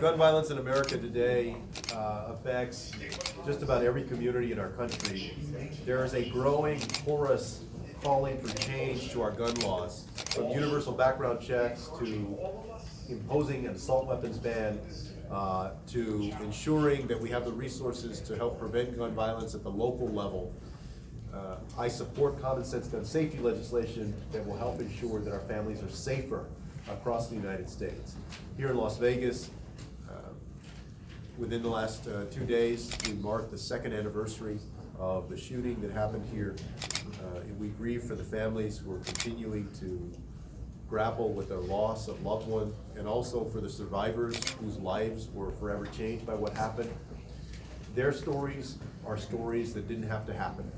Gun violence in America today affects just about every community in our country. There is a growing chorus calling for change to our gun laws, from universal background checks to imposing an assault weapons ban, to ensuring that we have the resources to help prevent gun violence at the local level. I support common sense gun safety legislation that will help ensure that our families are safer across the United States. Here in Las Vegas, within the last 2 days, we marked the 2nd anniversary of the shooting that happened here. We grieve for the families who are continuing to grapple with their loss of loved one, and also for the survivors whose lives were forever changed by what happened. Their stories are stories that didn't have to happen.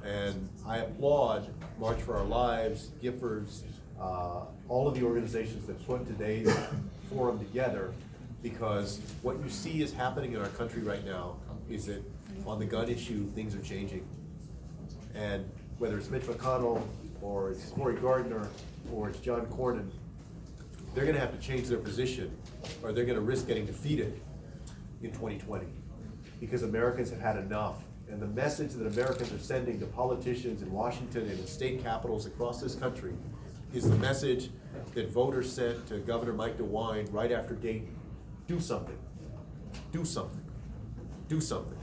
And I applaud March for Our Lives, Giffords, all of the organizations that put today's forum together, because what you see is happening in our country right now is that on the gun issue, things are changing. And whether it's Mitch McConnell, or it's Cory Gardner, or it's John Cornyn, they're gonna have to change their position, or they're gonna risk getting defeated in 2020, because Americans have had enough. And the message that Americans are sending to politicians in Washington and in state capitals across this country is the message that voters sent to Governor Mike DeWine right after Dayton. Do something, do something, do something.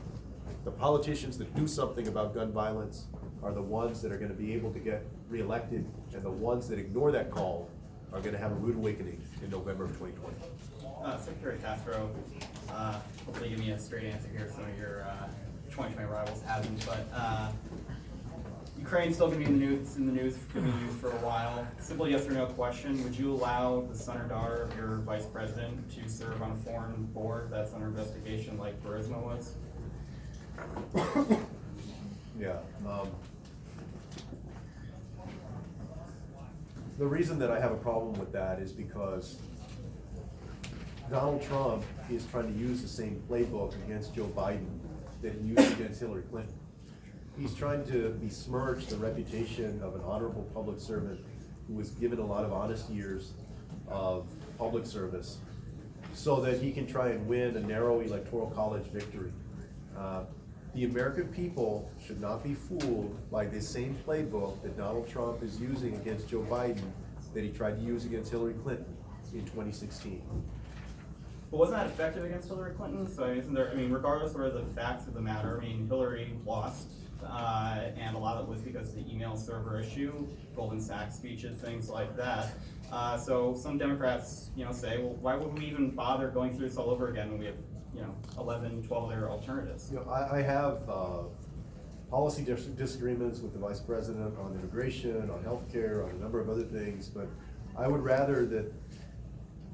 The politicians that do something about gun violence are the ones that are gonna be able to get reelected, and the ones that ignore that call are gonna have a rude awakening in November of 2020. Secretary Castro, hopefully give me a straight answer here. Some of your 2020 rivals haven't, but Ukraine's still going to be in the news for a while. Simple yes or no question: would you allow the son or daughter of your vice president to serve on a foreign board that's under investigation, like Burisma was? Yeah. The reason that I have a problem with that is because Donald Trump is trying to use the same playbook against Joe Biden that he used against Hillary Clinton. He's trying to besmirch the reputation of an honorable public servant who was given a lot of honest years of public service so that he can try and win a narrow electoral college victory. The American people should not be fooled by this same playbook that Donald Trump is using against Joe Biden that he tried to use against Hillary Clinton in 2016. But wasn't that effective against Hillary Clinton? So isn't there, regardless of the facts of the matter, Hillary lost, and a lot of it was because of the email server issue, Goldman Sachs speeches, things like that. So some Democrats, say, well, why would we even bother going through this all over again when we have, 11, 12 other alternatives? I have policy disagreements with the vice president on immigration, on healthcare, on a number of other things, but I would rather that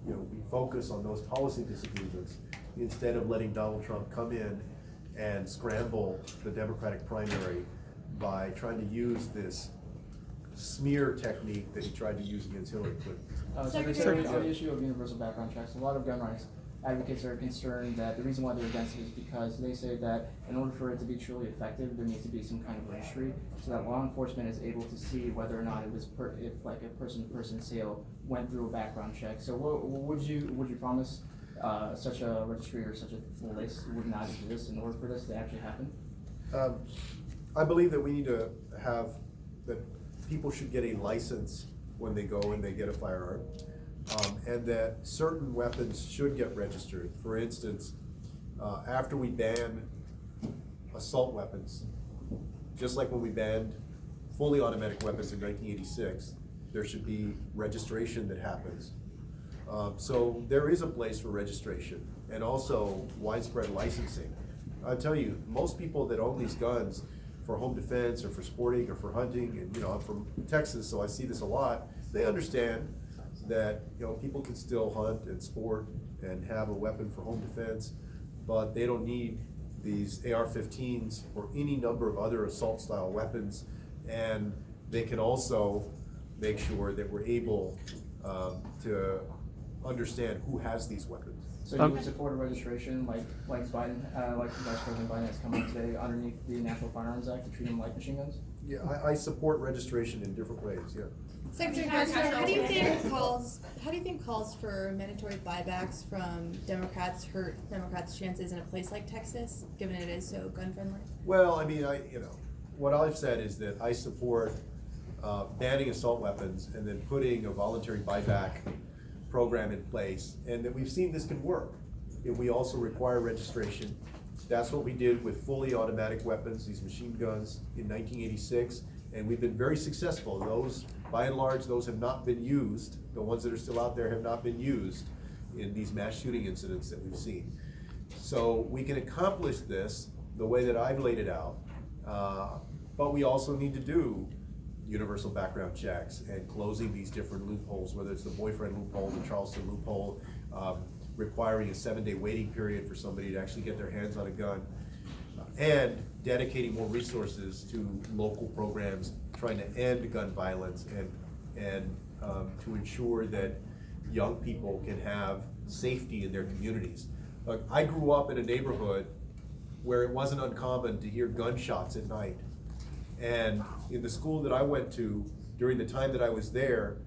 we focus on those policy disagreements instead of letting Donald Trump come in and scramble the Democratic primary by trying to use this smear technique that he tried to use against Hillary Clinton. Secretary, on the issue of universal background checks, a lot of gun rights advocates are concerned that the reason why they're against it is because they say that in order for it to be truly effective, there needs to be some kind of registry so that law enforcement is able to see whether or not it was if like a person-to-person sale went through a background check. So would you promise such a registry or such a list would not exist in order for this to actually happen? I believe that we need to have that people should get a license when they go and they get a firearm. And that certain weapons should get registered. For instance, after we ban assault weapons, just like when we banned fully automatic weapons in 1986, there should be registration that happens. So there is a place for registration and also widespread licensing. I'll tell you, most people that own these guns for home defense or for sporting or for hunting, and I'm from Texas, so I see this a lot, they understand that people can still hunt and sport and have a weapon for home defense, but they don't need these AR-15s or any number of other assault style weapons, and they can also make sure that we're able to understand who has these weapons. So you would support a registration like Biden, like Vice President Biden has come on today underneath the National Firearms Act to treat them like machine guns? Yeah, I support registration in different ways, yeah. Secretary Castro, how do you think calls do you think calls for mandatory buybacks from Democrats hurt Democrats' chances in a place like Texas, given it is so gun-friendly? Well, I mean, what I've said is that I support banning assault weapons and then putting a voluntary buyback program in place, and that we've seen this can work. If we also require registration, that's what we did with fully automatic weapons, these machine guns, in 1986, and we've been very successful. Those, by and large, those have not been used. The ones that are still out there have not been used in these mass shooting incidents that we've seen. So we can accomplish this the way that I've laid it out, but we also need to do universal background checks and closing these different loopholes, whether it's the boyfriend loophole, the Charleston loophole, requiring a 7-day waiting period for somebody to actually get their hands on a gun, and dedicating more resources to local programs trying to end gun violence and to ensure that young people can have safety in their communities. Look, I grew up in a neighborhood where it wasn't uncommon to hear gunshots at night. And in the school that I went to, during the time that I was there,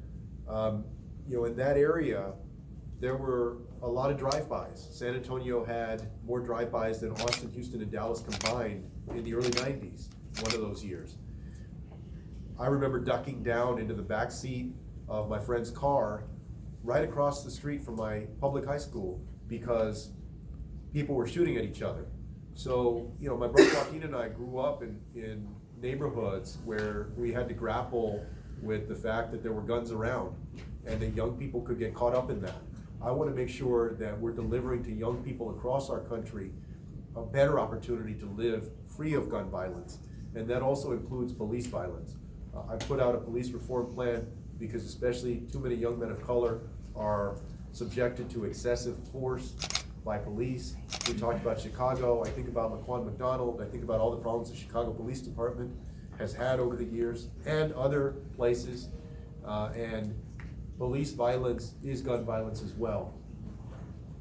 in that area, there were a lot of drive-bys. San Antonio had more drive-bys than Austin, Houston, and Dallas combined in the early 90s, one of those years. I remember ducking down into the back seat of my friend's car right across the street from my public high school because people were shooting at each other. So, my brother Joaquin and I grew up in neighborhoods where we had to grapple with the fact that there were guns around and that young people could get caught up in that. I want to make sure that we're delivering to young people across our country a better opportunity to live free of gun violence, and that also includes police violence. I put out a police reform plan because especially too many young men of color are subjected to excessive force by police. We talked about Chicago. I think about Laquan McDonald. I think about all the problems the Chicago Police Department has had over the years and other places. And police violence is gun violence as well.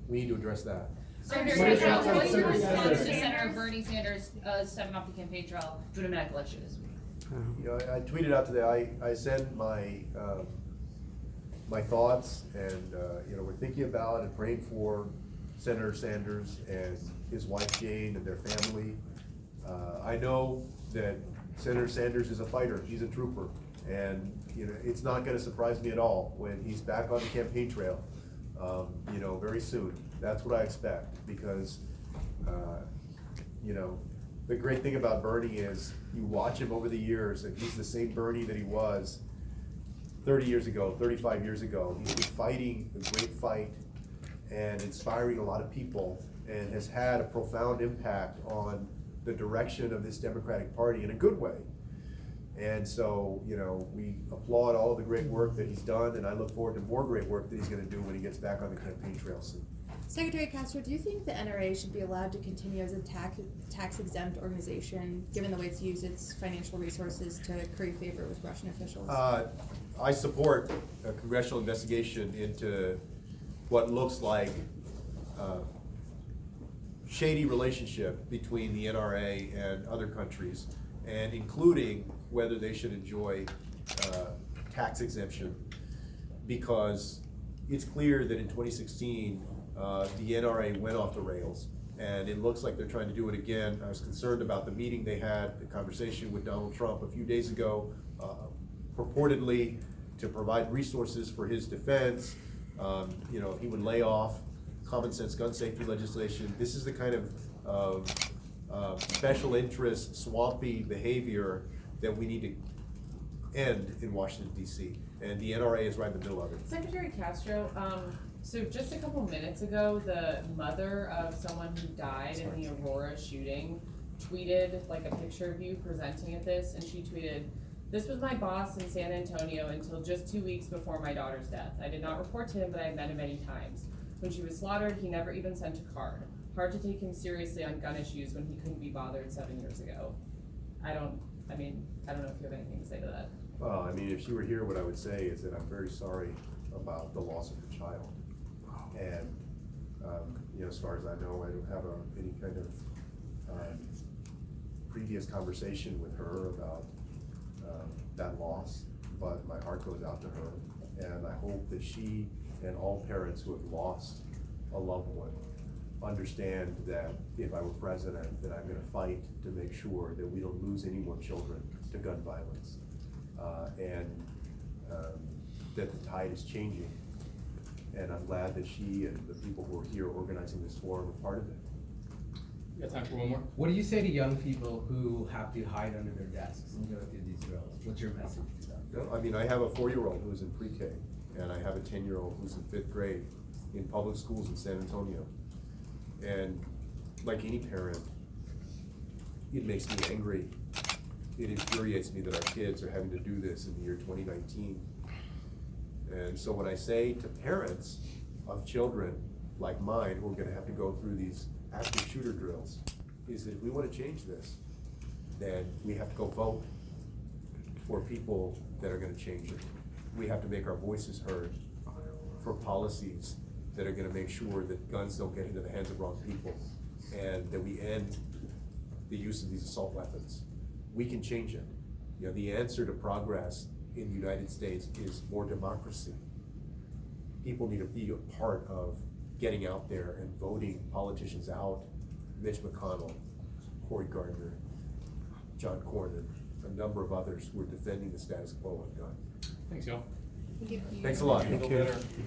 We need to address that. Senator Castro, what is your response to Senator Bernie Sanders stepping off the campaign trail doing a medical issue this week? I tweeted out today, I send my my thoughts, and we're thinking about and praying for Senator Sanders and his wife Jane and their family. I know that Senator Sanders is a fighter, he's a trooper, and it's not gonna surprise me at all when he's back on the campaign trail, very soon. That's what I expect, because the great thing about Bernie is you watch him over the years and he's the same Bernie that he was 30 years ago, 35 years ago. He's been fighting a great fight and inspiring a lot of people, and has had a profound impact on the direction of this Democratic Party in a good way. And so, we applaud all of the great work that he's done, and I look forward to more great work that he's gonna do when he gets back on the campaign trail soon. Secretary Castro, do you think the NRA should be allowed to continue as a tax-exempt organization, given the way it's used its financial resources to curry favor with Russian officials? I support a congressional investigation into what looks like shady relationship between the NRA and other countries, and including whether they should enjoy tax exemption, because it's clear that in 2016, the NRA went off the rails, and it looks like they're trying to do it again. I was concerned about the meeting they had, the conversation with Donald Trump a few days ago, purportedly to provide resources for his defense. He would lay off common sense gun safety legislation. This is the kind of special interest, swampy behavior that we need to end in Washington, D.C., and the NRA is right in the middle of it. Secretary Castro, so just a couple minutes ago, the mother of someone who died in the Aurora shooting tweeted like a picture of you presenting at this, and she tweeted, "This was my boss in San Antonio until just 2 weeks before my daughter's death. I did not report to him, but I met him many times. When she was slaughtered, he never even sent a card. Hard to take him seriously on gun issues when he couldn't be bothered 7 years ago." I don't know if you have anything to say to that. Well, if she were here, what I would say is that I'm very sorry about the loss of her child. And, as far as I know, I don't have any kind of previous conversation with her about that loss, but my heart goes out to her. And I hope that she and all parents who have lost a loved one understand that if I were president, that I'm gonna fight to make sure that we don't lose any more children to gun violence. That the tide is changing. And I'm glad that she and the people who are here organizing this forum are part of it. You got time for one more? What do you say to young people who have to hide under their desks and go through these drills? What's your message to them? No, I mean, I have a 4-year-old who's in pre-K, and I have a 10-year-old who's in 5th grade in public schools in San Antonio. And like any parent, it makes me angry. It infuriates me that our kids are having to do this in the year 2019. And so when I say to parents of children like mine who are gonna have to go through these active shooter drills, is that if we wanna change this, then we have to go vote for people that are gonna change it. We have to make our voices heard for policies that are gonna make sure that guns don't get into the hands of wrong people, and that we end the use of these assault weapons. We can change it. You know, the answer to progress in the United States is more democracy. People need to be a part of getting out there and voting politicians out. Mitch McConnell, Cory Gardner, John Cornyn, a number of others who are defending the status quo on guns. Thanks, y'all. Thank you. Thanks a lot. Feel better.